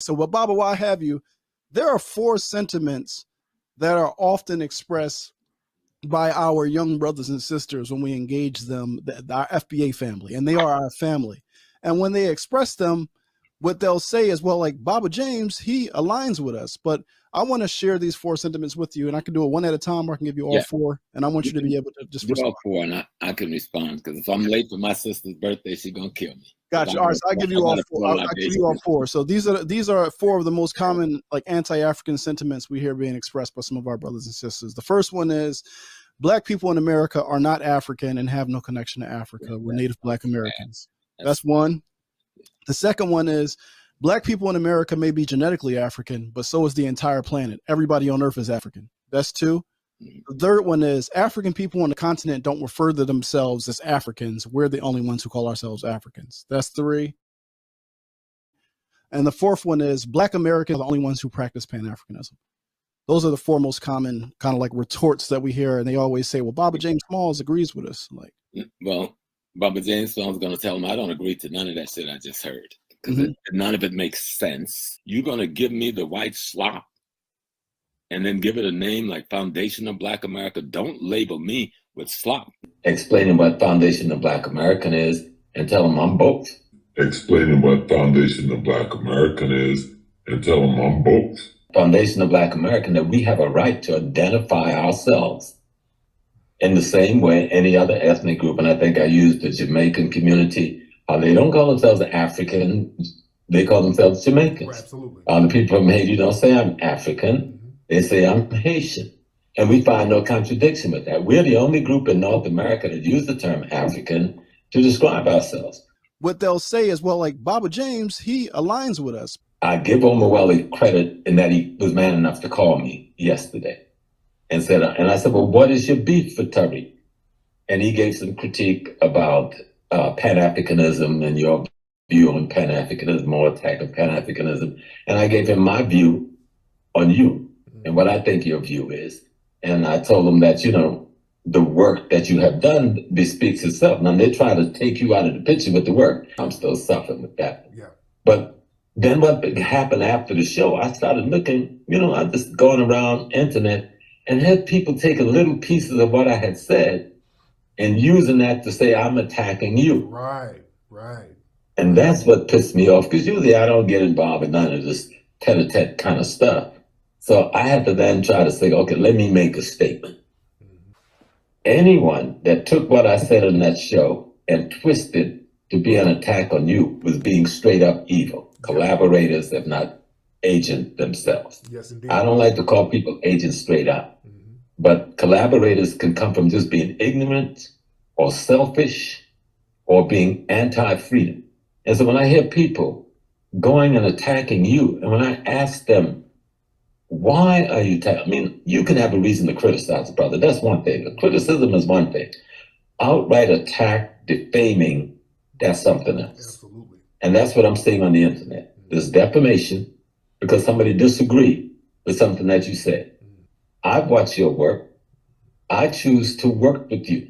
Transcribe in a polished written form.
So, but Baba, while I have you, there are four sentiments that are often expressed by our young brothers and sisters when we engage them, our FBA family, and they are our family. And when they express them, what they'll say is, well, like Baba James, he aligns with us. But I want to share these four sentiments with you, and I can do it one at a time, or I can give you all four. And I want you to be able to just do all four, and I can respond, because if I'm late for my sister's birthday, she's gonna kill me. Gotcha. All right, so I'll give you all four. I'll give you all four. So these are four of the most common like anti-African sentiments we hear being expressed by some of our brothers and sisters. The first one is Black people in America are not African and have no connection to Africa. We're Native Black Americans. That's one. The second one is Black people in America may be genetically African, but so is the entire planet. Everybody on Earth is African. That's two. The third one is African people on the continent don't refer to themselves as Africans. We're the only ones who call ourselves Africans. That's three. And the fourth one is Black Americans are the only ones who practice Pan-Africanism. Those are the four most common kind of like retorts that we hear. And they always say, well, Baba James Smalls agrees with us. Like, well, Baba James Smalls going to tell him, I don't agree to none of that shit I just heard, because none of it makes sense. You're going to give me the white slop and then give it a name like Foundation of Black America. Don't label me with slop. Explaining what Foundation of Black American is and tell them I'm both. Explaining what Foundation of Black American is and tell them I'm both. Foundation of Black American, that we have a right to identify ourselves in the same way any other ethnic group. And I think I used the Jamaican community. They don't call themselves African. They call themselves Jamaicans. Absolutely. The people from Haiti don't say I'm African. They say I'm Haitian. And we find no contradiction with that. We're the only group in North America that use the term African to describe ourselves. What they'll say is, well, like Baba James, he aligns with us. I give Omowale credit in that he was man enough to call me yesterday and I said, well, what is your beef for Tariq? And he gave some critique about Pan-Africanism and your view on Pan-Africanism or attack of Pan-Africanism. And I gave him my view on you and what I think your view is. And I told him that, you know, the work that you have done bespeaks itself. Now they try to take you out of the picture with the work. I'm still suffering with that. Yeah. But then what happened after the show, I started looking, you know, I just going around internet and had people taking little pieces of what I had said and using that to say I'm attacking you. Right, right. And that's what pissed me off, because usually I don't get involved in none of this tete-a-tete kind of stuff. So I had to then try to say, okay, let me make a statement. Anyone that took what I said in that show and twisted to be an attack on you was being straight up evil. Collaborators, if not agent themselves. Yes, indeed. I don't like to call people agents straight up, but collaborators can come from just being ignorant or selfish or being anti-freedom. And so when I hear people going and attacking you, and when I ask them, why are you attacking? I mean, you can have a reason to criticize a brother. That's one thing. The criticism is one thing. Outright attack, defaming, that's something else. Absolutely. And that's what I'm seeing on the internet. There's defamation because somebody disagreed with something that you said. I've watched your work. I choose to work with you.